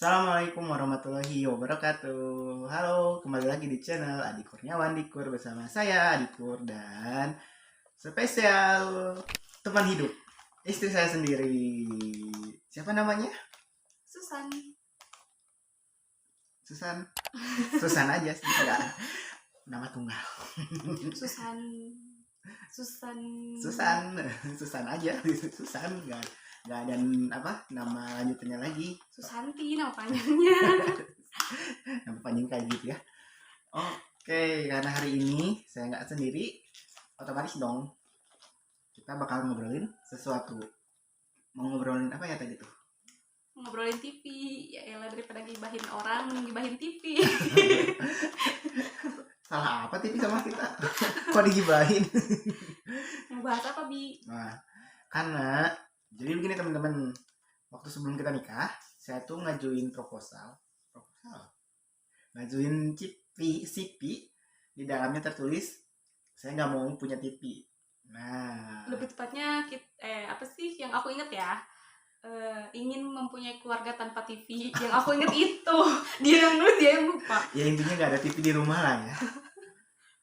Assalamualaikum warahmatullahi wabarakatuh. Halo, kembali lagi di channel Adi Kurniawan Dikur bersama saya Adikur dan spesial teman hidup istri saya sendiri. Siapa namanya? Susan. Susan. Susan aja sih, enggak nama tunggal. Susan. Susan. Susan, Susan aja, Susan enggak ada nama lanjutannya lagi. Susanti nama panjangnya. Nama panjang kayak gitu ya. Oke, karena hari ini saya nggak sendiri, otomatis dong kita bakal ngobrolin sesuatu. Mau ngobrolin apa ya tadi tuh? Ngobrolin TV. Ya elah, daripada gibahin orang, gibahin TV. Salah apa TV sama kita? Kok digibahin? Mau bahas apa, Bi? Nah, karena jadi begini teman-teman, waktu sebelum kita nikah, saya tuh ngajuin proposal, ngajuin CP, di dalamnya tertulis saya nggak mau punya TV. Nah, Lebih tepatnya apa sih yang aku inget ya? Ingin mempunyai keluarga tanpa TV. Yang aku inget itu. Dia yang nulis, dia yang lupa. ya intinya nggak ada TV di rumah lah ya.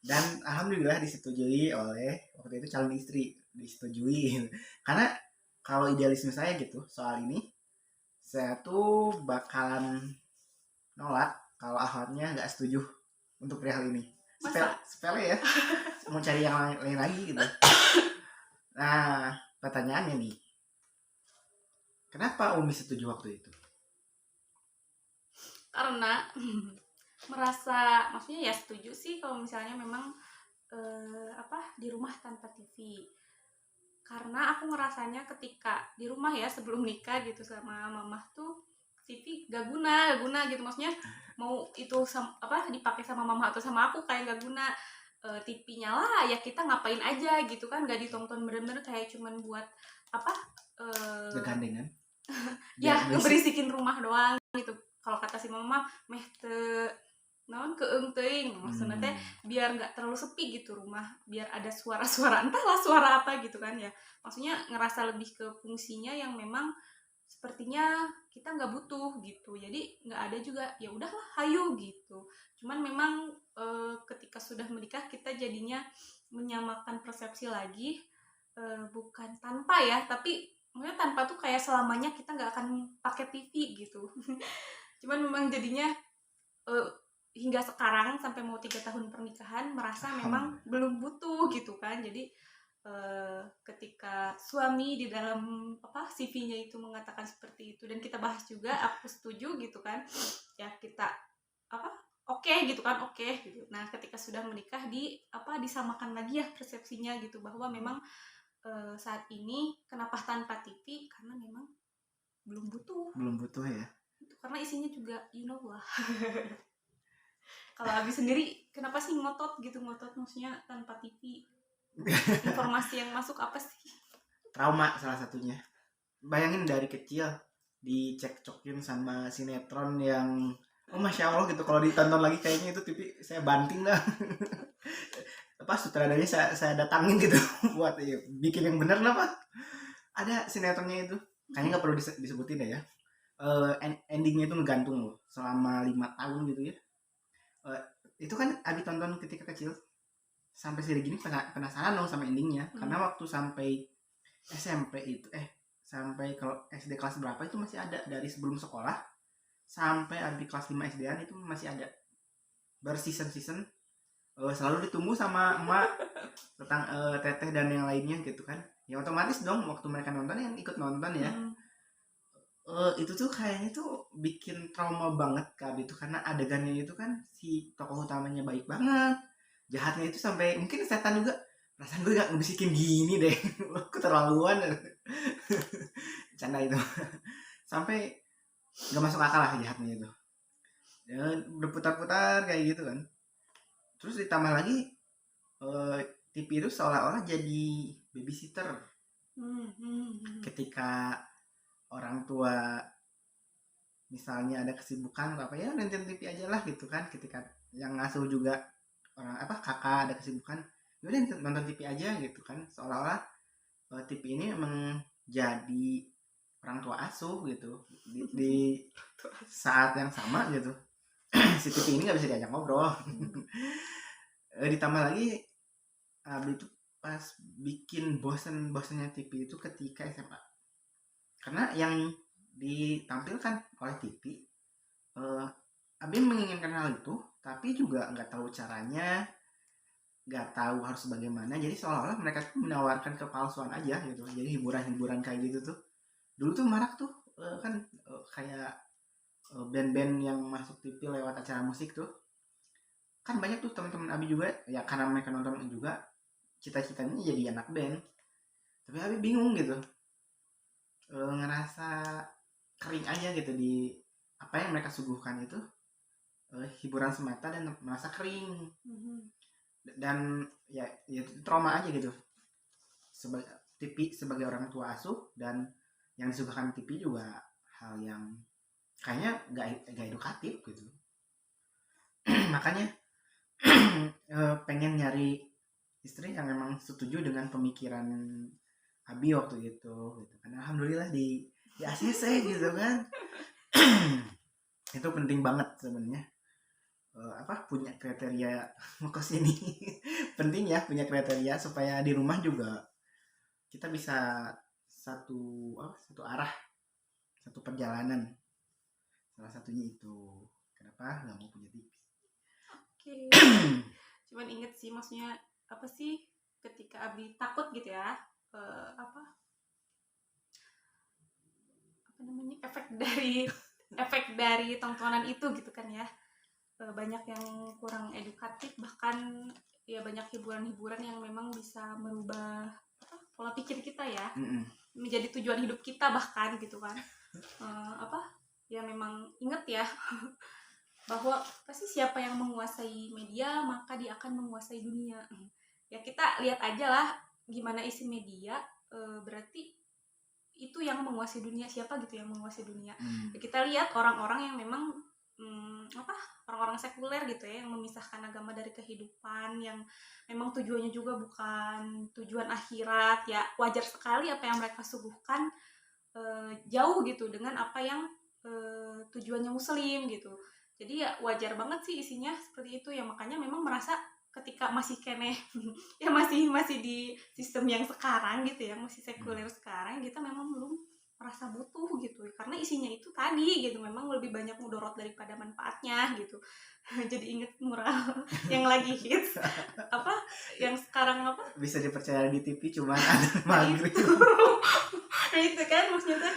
Dan alhamdulillah disetujui oleh waktu itu calon istri, disetujui. Karena kalau idealisme saya gitu soal ini, saya tuh bakalan nolak kalau akhirnya nggak setuju untuk perihal ini. Sepele ya, mau cari yang lain lagi gitu. Nah, pertanyaannya nih, kenapa Umi setuju waktu itu? Karena merasa, maksudnya ya setuju sih kalau misalnya memang di rumah tanpa TV. Karena aku ngerasanya ketika di rumah ya sebelum nikah gitu sama mamah tuh TV gak guna gitu, maksudnya mau itu dipakai sama mama atau sama aku kayak gak guna. TV nyala ya kita ngapain aja gitu kan, gak ditonton bener-bener kayak cuman buat Kegandengan. ya ngeberisikin rumah doang gitu. Kalau kata si mama meh non keung teuing maksudnya teh biar nggak terlalu sepi gitu rumah, biar ada suara-suara entahlah suara apa gitu kan ya, maksudnya ngerasa lebih ke fungsinya yang memang sepertinya kita nggak butuh gitu, jadi nggak ada juga ya udahlah hayu gitu. Cuman memang ketika sudah menikah kita jadinya menyamakan persepsi lagi, bukan tanpa ya, tapi maksudnya tanpa tuh kayak selamanya kita nggak akan pakai TV gitu. Cuman memang jadinya hingga sekarang sampai mau 3 tahun pernikahan merasa memang belum butuh gitu kan. Jadi ketika suami di dalam CV-nya itu mengatakan seperti itu dan kita bahas juga, aku setuju gitu kan ya, kita oke gitu kan, oke gitu. Nah ketika sudah menikah disamakan lagi ya persepsinya gitu, bahwa memang saat ini kenapa tanpa TV, karena memang belum butuh Ya itu, karena isinya juga you know lah. Kalau Abi sendiri kenapa sih ngotot maksudnya tanpa TV? Informasi yang masuk apa sih? Trauma salah satunya. Bayangin dari kecil dicekcokin sama sinetron yang masya Allah gitu, kalau ditonton lagi kayaknya itu TV saya banting lah. Sutradaranya saya datangin gitu buat bikin yang bener lah Pak. Ada sinetronnya itu kayaknya nggak perlu disebutin ya. Endingnya itu ngegantung loh selama 5 tahun gitu ya. Itu kan Abi tonton ketika kecil, sampai segini penasaran dong sama endingnya. Karena waktu sampai SMP itu sampai kalau SD kelas berapa itu masih ada, dari sebelum sekolah sampai Abi kelas 5 SD-an itu masih ada berseason-season. Selalu ditunggu sama emak tentang teteh dan yang lainnya gitu kan. Ya otomatis dong waktu mereka nonton yang ikut nonton ya. Itu tuh kayaknya tuh bikin trauma banget Kak itu, karena adegannya itu kan si tokoh utamanya baik banget, jahatnya itu sampai mungkin setan juga. Perasaan gue gak ngebisikin gini deh, keterlaluan. Canda itu. Sampai gak masuk akal lah jahatnya itu. Dan berputar-putar kayak gitu kan. Terus ditambah lagi TV itu seolah-olah jadi babysitter. Ketika orang tua misalnya ada kesibukan apa ya, nonton TV aja lah gitu kan. Ketika yang ngasuh juga orang kakak ada kesibukan, udah nonton TV aja gitu kan. Seolah-olah TV ini emang jadi orang tua asuh gitu di saat yang sama gitu. Si TV ini nggak bisa diajak ngobrol. Ditambah lagi Abi itu pas bikin bosennya TV itu ketika SMA, karena yang ditampilkan oleh TV, Abi menginginkan hal itu tapi juga nggak tahu caranya, nggak tahu harus bagaimana, jadi seolah-olah mereka tuh menawarkan kepalsuan aja gitu. Jadi hiburan-hiburan kayak gitu tuh dulu tuh marak tuh, kan kayak band-band yang masuk TV lewat acara musik tuh kan banyak tuh teman-teman Abi juga ya, karena mereka nonton juga cita-citanya jadi anak band, tapi Abi bingung gitu, ngerasa kering aja gitu di apa yang mereka suguhkan itu, hiburan semata dan merasa kering. Dan ya itu trauma aja gitu sebagai TV, sebagai orang tua asuh, dan yang disuguhkan TV juga hal yang kayaknya gak edukatif gitu. Makanya pengen nyari istri yang memang setuju dengan pemikiran Abi waktu itu gitu kan. Alhamdulillah di ACC gitu kan. Itu penting banget sebenarnya, punya kriteria ngekos ini. Penting ya punya kriteria supaya di rumah juga kita bisa satu arah, satu perjalanan. Salah satunya itu kenapa nggak mau punya TV. Oke. Cuman inget sih, maksudnya apa sih ketika Abi takut gitu ya, apa namanya, efek dari tontonan itu gitu kan ya. Banyak yang kurang edukatif, bahkan ya banyak hiburan-hiburan yang memang bisa merubah pola pikir kita ya, menjadi tujuan hidup kita bahkan gitu kan. Ya memang inget ya bahwa pasti siapa yang menguasai media maka dia akan menguasai dunia. Ya kita lihat aja lah gimana isi media, berarti itu yang menguasai dunia. Siapa gitu yang menguasai dunia? Ya, kita lihat orang-orang yang memang orang-orang sekuler gitu ya, yang memisahkan agama dari kehidupan, yang memang tujuannya juga bukan tujuan akhirat. Ya wajar sekali apa yang mereka suguhkan jauh gitu dengan apa yang tujuannya muslim gitu. Jadi ya wajar banget sih isinya seperti itu ya. Makanya memang merasa ketika masih kene ya masih di sistem yang sekarang gitu ya, masih sekuler sekarang, kita memang belum merasa butuh gitu, karena isinya itu tadi gitu memang lebih banyak mudorot daripada manfaatnya gitu. Jadi inget mural yang lagi hits yang sekarang bisa dipercaya di TV cuma ada maghrib. Nah itu kan maksudnya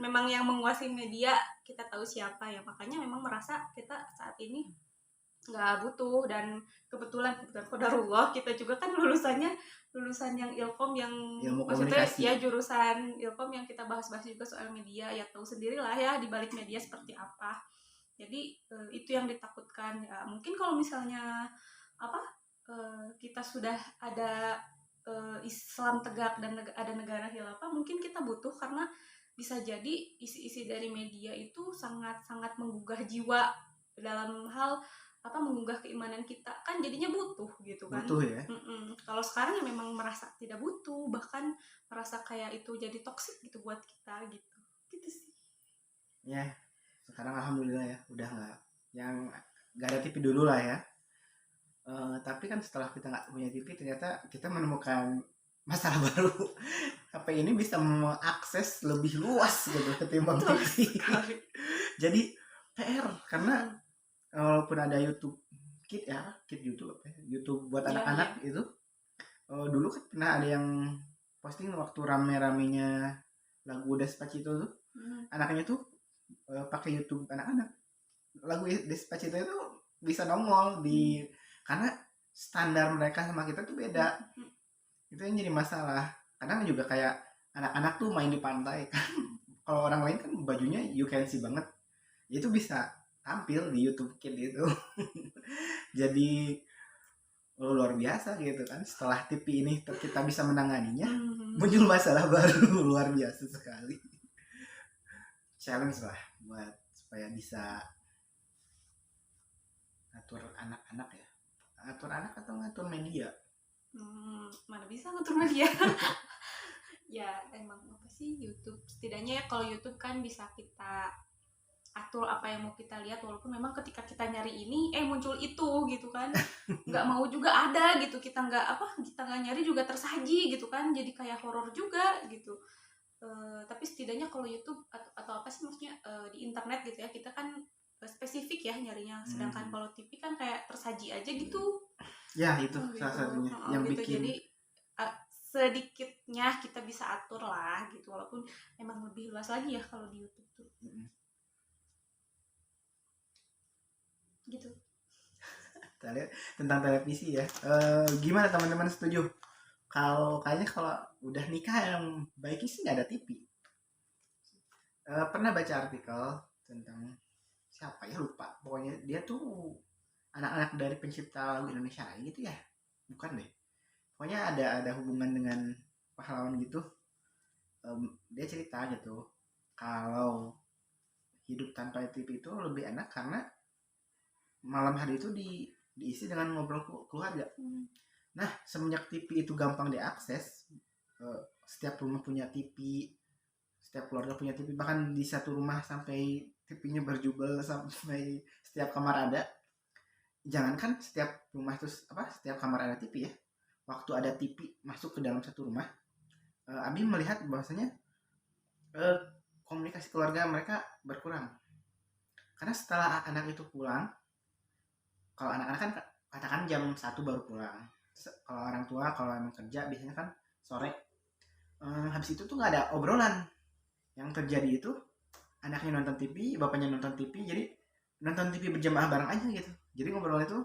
memang yang menguasai media kita tahu siapa ya. Makanya memang merasa kita saat ini nggak butuh. Dan kebetulan qadarullah kita juga kan lulusan yang Ilkom, yang Ilmu maksudnya komunikasi. ya jurusan Ilkom yang kita bahas-bahas juga soal media, ya tahu sendirilah ya di balik media seperti apa. Jadi itu yang ditakutkan ya. Mungkin kalau misalnya kita sudah ada Islam tegak dan ada negara khilafah, mungkin kita butuh, karena bisa jadi isi-isi dari media itu sangat-sangat menggugah jiwa dalam hal menggugah keimanan kita, kan jadinya butuh gitu kan. Butuh ya. Kalau sekarang ya memang merasa tidak butuh, bahkan merasa kayak itu jadi toksik gitu buat kita gitu sih ya. Sekarang alhamdulillah ya udah nggak ada TV dulu lah ya. Tapi kan setelah kita nggak punya TV, ternyata kita menemukan masalah baru. HP ini bisa mengakses lebih luas gitu ketimbang TV. Jadi PR, karena walaupun ada YouTube Kids ya, YouTube YouTube buat anak-anak itu, dulu kan pernah ada yang posting waktu rame-ramenya lagu Despacito tuh, anaknya tuh pakai YouTube anak-anak, lagu Despacito itu bisa nongol di, karena standar mereka sama kita tuh beda. Itu yang jadi masalah. Kadang juga kayak anak-anak tuh main di pantai kan, kalau orang lain kan bajunya you can see banget, itu bisa tampil di YouTube Kids itu. Jadi luar biasa gitu kan. Setelah TV ini kita bisa menanganinya, muncul masalah baru. Luar biasa sekali. Challenge lah buat supaya bisa ngatur anak-anak ya. Ngatur anak atau ngatur media? Mana bisa ngatur media. Ya emang apa sih YouTube, setidaknya ya kalau YouTube kan bisa kita atur apa yang mau kita lihat, walaupun memang ketika kita nyari ini muncul itu gitu kan, nggak mau juga ada gitu, kita nggak nyari juga tersaji gitu kan, jadi kayak horor juga gitu. Tapi setidaknya kalau YouTube atau apa sih maksudnya, di internet gitu ya, kita kan spesifik ya nyarinya, sedangkan kalau TV kan kayak tersaji aja gitu. Ya itu salah Gitu. satunya Heeh, yang gitu bikin. jadi sedikitnya kita bisa atur lah gitu, walaupun emang lebih luas lagi ya kalau di YouTube tuh gitu. Tentang televisi ya. Gimana teman-teman, setuju? Kalau kayaknya kalau udah nikah yang baiknya sih nggak ada TV. Pernah baca artikel tentang siapa ya, lupa. Pokoknya dia tuh anak-anak dari pencipta lagu Indonesia gitu ya. Bukan deh. Pokoknya ada hubungan dengan pahlawan gitu. Dia cerita gitu kalau hidup tanpa TV itu lebih enak karena malam hari itu diisi dengan ngobrol keluarga. Nah, semenjak TV itu gampang diakses, setiap rumah punya TV, setiap keluarga punya TV, bahkan di satu rumah sampai TV-nya berjubel sampai setiap kamar ada. Jangankan setiap rumah itu setiap kamar ada TV ya. Waktu ada TV masuk ke dalam satu rumah, Abi melihat bahwasanya eh, komunikasi keluarga mereka berkurang. Karena setelah anak itu pulang, kalau anak-anak kan katakan jam 1 baru pulang. Kalau orang tua kalau emang kerja biasanya kan sore. Habis itu tuh nggak ada obrolan. Yang terjadi itu anaknya nonton TV, bapaknya nonton TV, jadi nonton TV berjamaah bareng aja gitu. Jadi ngobrol itu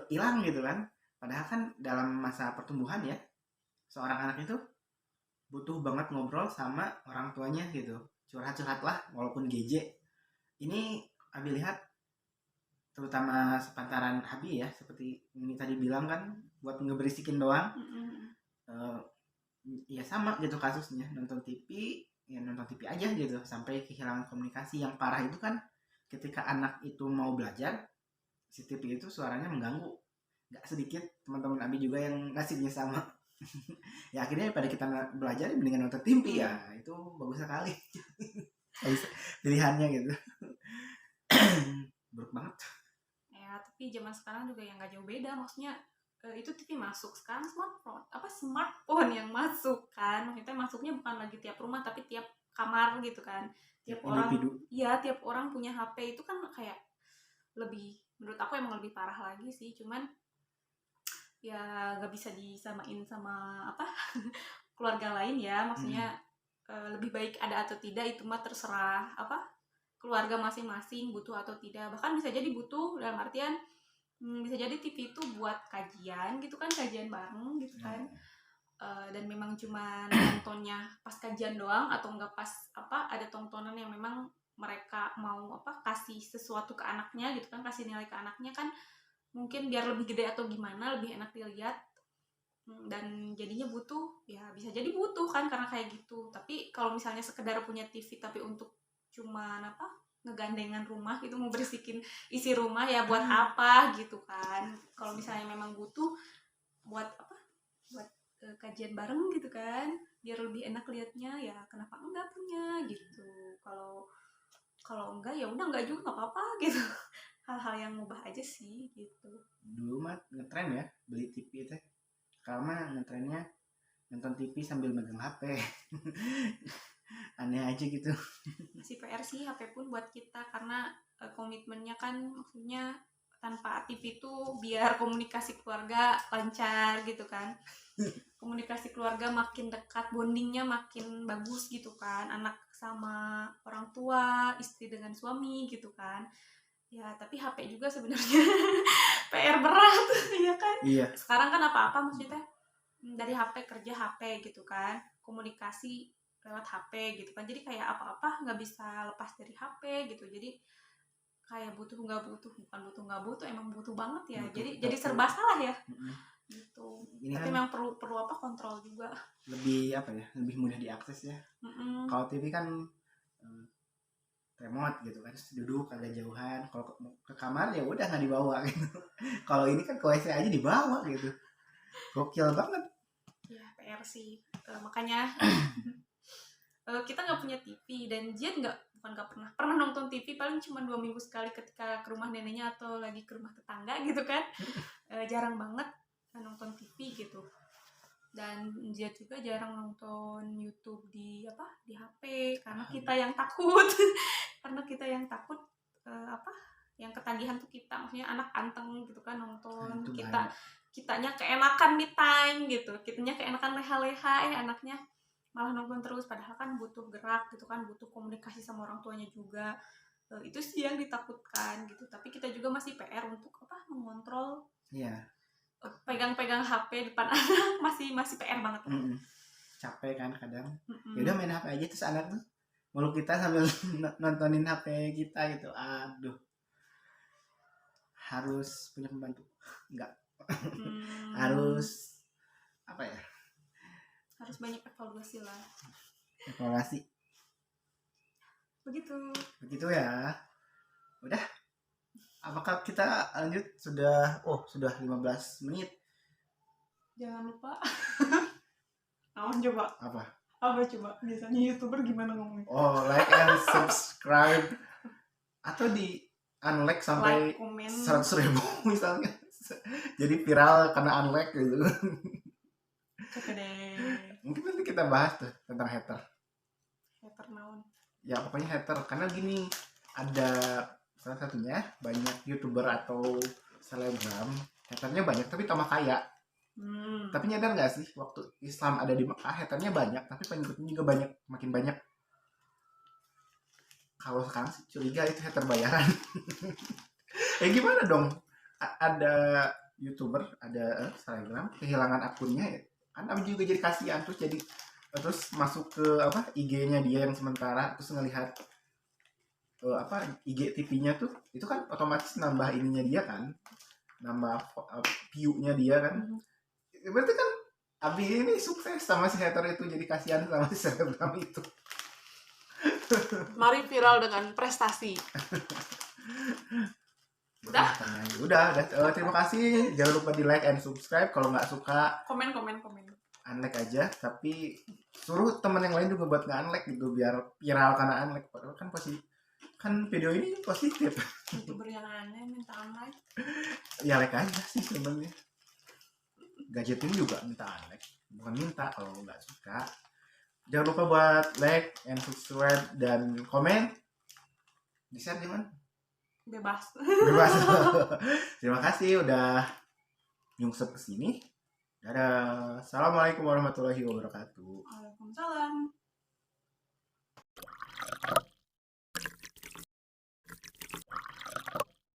hilang gitu kan. Padahal kan dalam masa pertumbuhan ya, seorang anak itu butuh banget ngobrol sama orang tuanya gitu. Curhat-curhat lah walaupun GJ. Ini Abi lihat terutama sepantaran Abi ya, seperti ini tadi bilang kan, buat ngeberisikin doang. uh, Ya sama gitu kasusnya, nonton TV ya nonton TV aja gitu sampai kehilangan komunikasi. Yang parah itu kan ketika anak itu mau belajar, si TV itu suaranya mengganggu. Nggak sedikit teman-teman Abi juga yang nasibnya sama. Ya akhirnya pada kita belajar mendingan nonton TV ya, itu bagus sekali. Bagus pilihannya gitu. Buruk banget Ya tapi zaman sekarang juga yang nggak jauh beda, maksudnya itu TV masuk, sekarang smartphone yang masuk kan, maksudnya masuknya bukan lagi tiap rumah tapi tiap kamar gitu kan, tiap orang. individu. Ya tiap orang punya HP, itu kan kayak lebih, menurut aku emang lebih parah lagi sih, cuman ya nggak bisa disamain sama apa keluarga lain ya, maksudnya lebih baik ada atau tidak itu mah terserah apa keluarga masing-masing butuh atau tidak, bahkan bisa jadi butuh dalam artian bisa jadi TV itu buat kajian gitu kan, kajian bareng gitu kan. Dan memang cuma nontonnya pas kajian doang, atau enggak pas ada tontonan yang memang mereka mau kasih sesuatu ke anaknya gitu kan, kasih nilai ke anaknya kan, mungkin biar lebih gede atau gimana lebih enak dilihat. Dan jadinya butuh, ya bisa jadi butuh kan karena kayak gitu. Tapi kalau misalnya sekedar punya TV tapi untuk cuman ngegandengan rumah gitu, mau berisikin isi rumah, ya buat apa gitu kan. Kalau misalnya memang butuh buat buat kajian bareng gitu kan, biar lebih enak liatnya, ya kenapa enggak punya gitu. Kalau kalau enggak ya udah enggak juga, nggak apa-apa gitu. Hal-hal yang mubah aja sih gitu. Dulu mah ngetren ya beli TV teh, karena ngetrennya nonton TV sambil megang HP. Aneh aja gitu. Masih PR sih HP pun buat kita, karena komitmennya kan, maksudnya tanpa TV itu biar komunikasi keluarga lancar gitu kan, komunikasi keluarga makin dekat, bondingnya makin bagus gitu kan, anak sama orang tua, istri dengan suami gitu kan. Ya tapi HP juga sebenarnya PR berat ya kan. Iya. Sekarang kan apa-apa maksudnya dari HP, kerja HP gitu kan, komunikasi lewat HP gitu kan, jadi kayak apa-apa nggak bisa lepas dari HP gitu. Jadi kayak butuh nggak butuh, bukan butuh nggak butuh, emang butuh banget ya. Butuh, Jadi serba salah ya. Mm-mm. Gitu. Ini Tapi kan memang perlu kontrol juga. lebih lebih mudah diakses ya. Kalau TV kan remote gitu kan, terus duduk agak jauhan. Kalau ke kamar ya udah nggak dibawa gitu. Kalau ini kan ke WC aja dibawa gitu. Gokil banget. Ya PR sih. Makanya kita nggak punya TV, dan Jian bukan nggak pernah nonton TV, paling cuma 2 minggu sekali ketika ke rumah neneknya atau lagi ke rumah tetangga gitu kan. Jarang banget nonton TV gitu. Dan Jian juga jarang nonton YouTube di HP, karena kita yang takut karena kita yang takut yang ketagihan tuh kita, maksudnya anak anteng gitu kan nonton, Itu kitanya keenakan me time gitu, kitanya keenakan leha-leha, anaknya malah nonton terus, padahal kan butuh gerak gitu kan, butuh komunikasi sama orang tuanya juga. Itu sih yang ditakutkan gitu. Tapi kita juga masih PR untuk mengontrol. Iya. Pegang-pegang HP depan anak masih PR banget kan. Capek kan kadang. Ya udah main HP aja terus anak tuh meluk kita sambil nontonin HP kita gitu. Aduh. Harus punya pembantu. Enggak. Harus apa ya? Harus banyak evaluasi lah. Evaluasi. Begitu ya. Udah. Apakah kita lanjut? Sudah 15 menit. Jangan lupa. Coba. Apa coba? Biasanya YouTuber gimana ngomongnya? Like and subscribe. Atau di unlike sampai 100.000 misalnya. Jadi viral karena unlike gitu. Oke deh. Mungkin nanti kita bahas tuh tentang hater. Hater naon? Ya pokoknya hater, karena gini, ada salah satunya banyak YouTuber atau selebgram haternya banyak tapi tambah kaya. Tapi nyadar nggak sih, waktu Islam ada di Mekah haternya banyak tapi pengikutnya juga banyak, makin banyak. Kalau sekarang sih curiga itu hater bayaran. Gimana dong? Ada YouTuber, ada selebgram kehilangan akunnya ya kan, tapi juga jadi kasihan, terus masuk ke IG-nya dia yang sementara, terus ngelihat IG TV-nya tuh, itu kan otomatis nambah ininya dia kan, nambah view-nya dia kan. Berarti kan abis ini sukses sama si hater itu, jadi kasihan sama si selebgram itu. Mari viral dengan prestasi. Udah. Terima kasih. Jangan lupa di like and subscribe. Kalau nggak suka, komen. unlike aja. Tapi suruh teman yang lain juga buat nggak unlike gitu, biar viral karena unlike. Padahal kan video ini positif. YouTuber yang aneh minta unlike. Ya like aja sih sebenarnya. Gadget ini juga minta unlike, bukan minta kalau nggak suka. Jangan lupa buat like and subscribe dan komen. Di share di mana? Bebas. Terima kasih udah nyungsep ke sini. Dadah. Assalamualaikum warahmatullahi wabarakatuh. Waalaikumsalam.